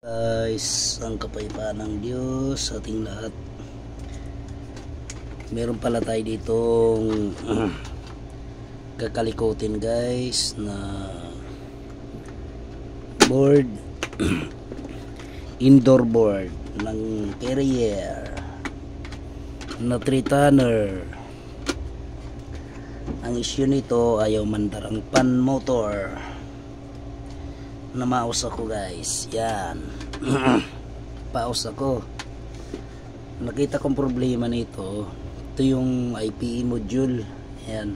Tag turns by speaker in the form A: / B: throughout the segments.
A: Guys, ang kapayapaan ng Diyos sa ating lahat. Meron pala tayo ditong kakalikutin guys na board indoor board ng Carrier na 3-tonner. Ang issue nito, ayaw mandar ang pan motor. Namaos ako guys, yan. Paus ako. Nakita kong problema nito. Ito yung IPE module, yan.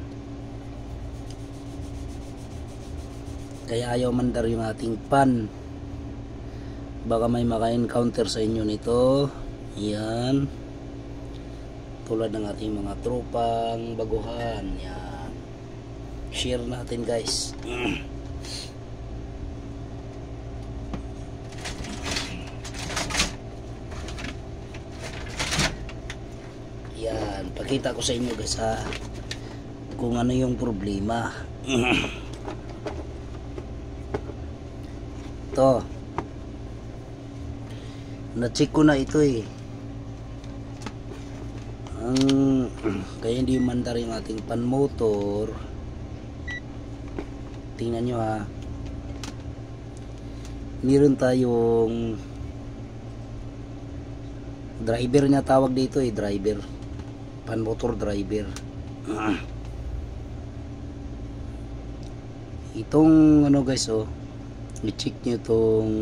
A: Kaya ayaw mandar yung ating pan. Baka may maka-encounter sa inyo nito, yan. Tulad ng ating mga tropang baguhan, yan. Share natin guys. Yan, pakita ko sa inyo guys ha, kung ano yung problema. Ito, na-check ko na ito eh. Kaya hindi mandar yung ating pan motor. Tingnan nyo ha, meron tayong driver niya tawag dito eh, driver, pan motor driver. Itong ano guys, i-check nyo itong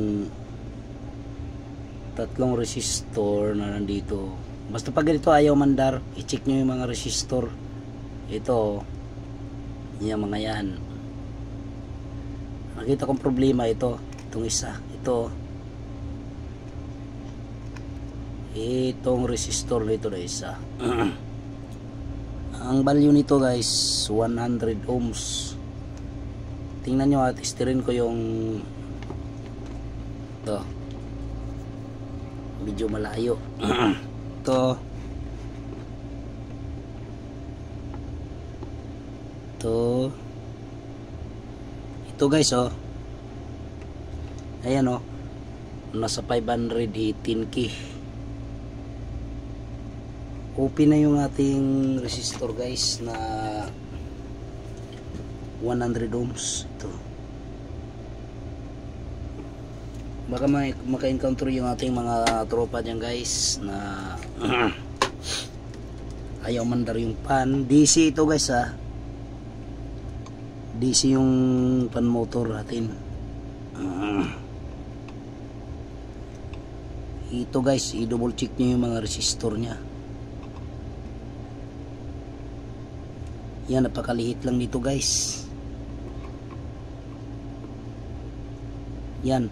A: tatlong resistor na nandito. Basta pag ganito ayaw mandar, i-check nyo yung mga resistor. Ito, yung mga yan. Nakita kong problema ito, itong isa, itong resistor nito na isa. Ang value nito guys, 100 ohms. Tingnan nyo at testerin ko yung ito. Medyo malayo. Ito guys ayan nasa 518k. Open na yung ating resistor guys na 100 ohms. Ito, baka maka-encounter yung ating mga tropa dyan guys na ayaw mandar yung pan. DC ito guys ha, DC yung pan motor natin. Ito guys, i-double check nyo yung mga resistor nya. Yan, napakalihit lang nito guys. Yan.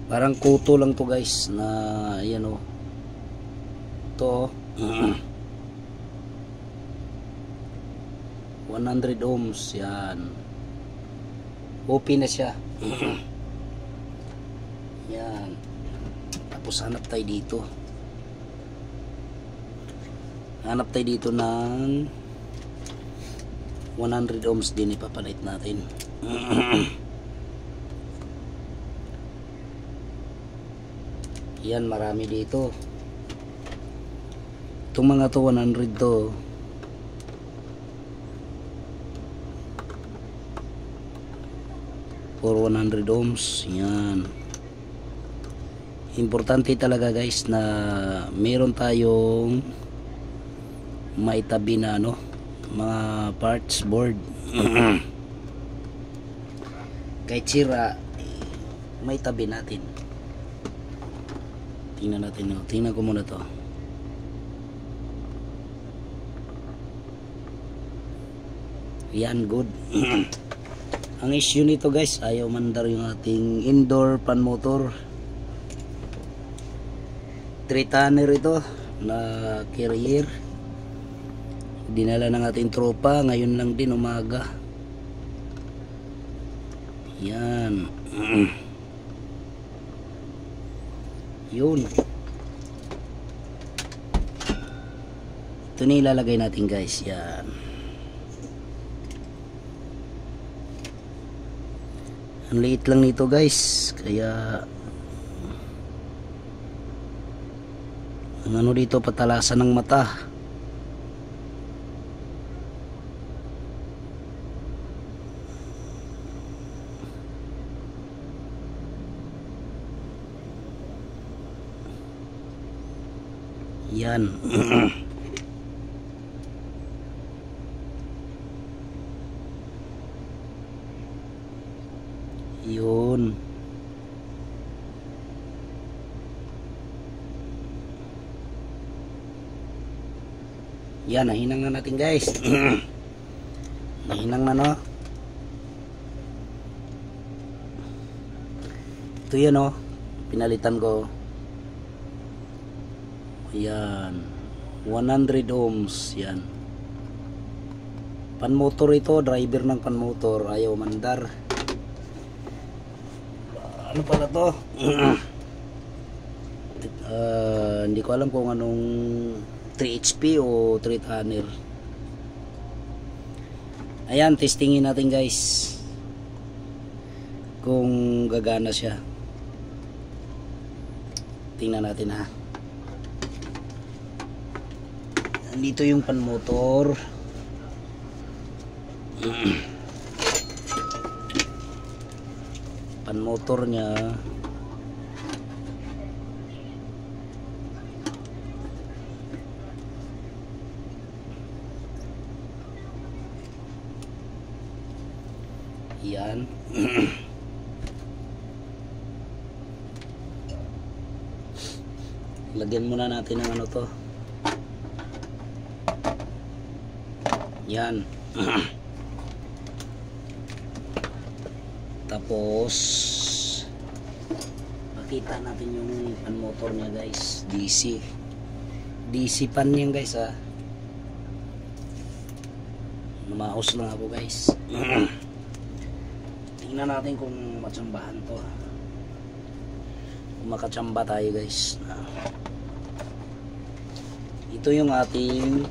A: Parang kuto lang to guys na yan ito 100 ohms yan. Open na siya. Yan. Tapos hanap tayo dito. Hanap tayo dito ng 100 ohms din, ipapalit natin. Yan, marami dito. Itong mga to 100 to. For 100 ohms. Yan. Importante talaga guys na meron tayong maitabi na mga parts board. Kahit sira, may tabi natin. Tingnan natin tingnan ko muna to. Yan, good. Ang issue nito guys, ayaw mandar yung ating indoor pan motor. 3-tonner ito na Carrier. Dinala ng ating tropa ngayon lang din umaga. Yan. Yun. Ito na ilalagay natin guys. Yan. Ang liit lang nito guys, kaya ang ano dito, patalasan ng mata. Yan. Yun. Yan, nahinang na natin guys. Nahinang na, no? Ito yan, no? Pinalitan ko. Yan. 100 ohms. Yan. Panmotor ito. Driver ng panmotor. Ayaw mandar. Ano pala to? Hindi ko alam kung anong 3 HP o 3 tonner. Ayan, testingin natin guys kung gagana siya. Tingnan natin ha. Nandito yung panmotor. Panmotor niya. Yan. Lagyan muna natin ng ano to. Yan. Tapos makita natin yung pan motor niya guys. DC pan yan guys ha. Lumaos lang ako guys. Tingnan natin kung matsambahan to. Kung makatsamba tayo guys. Ito yung ating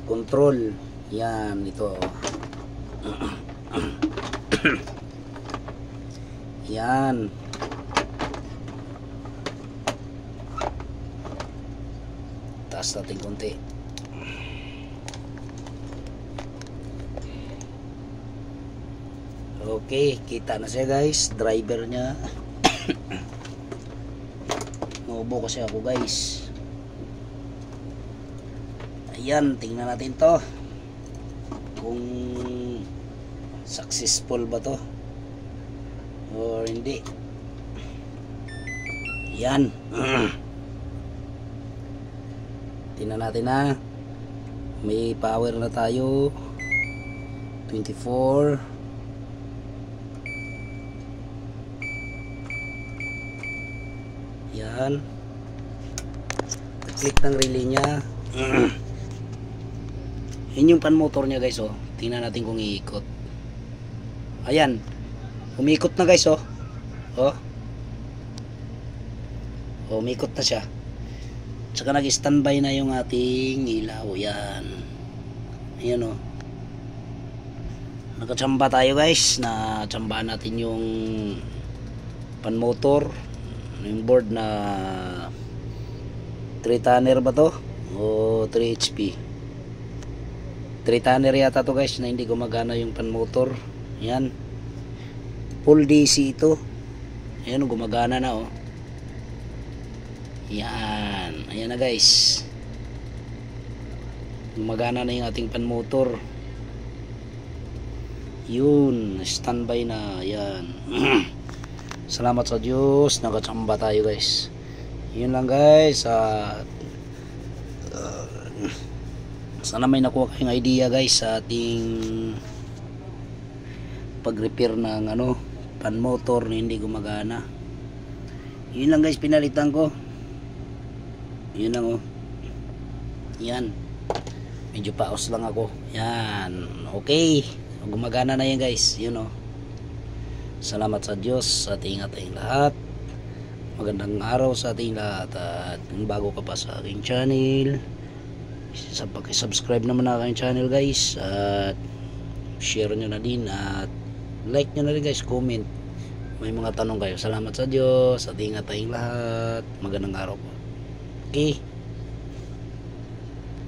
A: control. Yan, ito. Yan. Taas natin konti. Okay, kita na siya guys. Driver niya. Naubo kasi ako guys. Ayan, tingnan natin to kung successful ba to or hindi. Yan. Tingnan natin ha. May power na tayo. 24. Yan. Click ng relay niya. Yun yung pan motor niya guys oh. Tingnan natin kung iikot. Ayan. Umikot na guys oh. Oh. Oh, umikot na siya. Tsaka nag-standby na yung ating ilaw. Yan. Ayan oh. Nakatsamba tayo guys. Natsambahan natin yung pan motor. Yung board na 3 tonner ba to? O 3 HP? 3 tonner yata to guys na hindi gumagana yung pan motor. Yan. Full DC ito. Ayan, gumagana na oh. Yan. Ayan na guys. Gumagana na yung ating pan motor. Yun. Standby na. Yan. Salamat sa Diyos. Nakatsamba tayo guys. Yun lang guys. Sana may nakuha kayong idea guys sa ating pag-repair ng ano, pan motor na hindi gumagana. Yun lang guys, pinalitan ko. Yun lang oh. Yan. Medyo paos lang ako. Yan. Okay. Gumagana na yan guys. Yun oh. Salamat sa Diyos at ingat tayong lahat. Magandang araw sa ating lahat. At kung bago ka pa sa aking channel, pag-subscribe naman na aking channel guys. At share nyo na din. At like nyo na rin guys, comment. May mga tanong kayo. Salamat sa Diyos at ingat tayong lahat. Magandang araw po. Okay.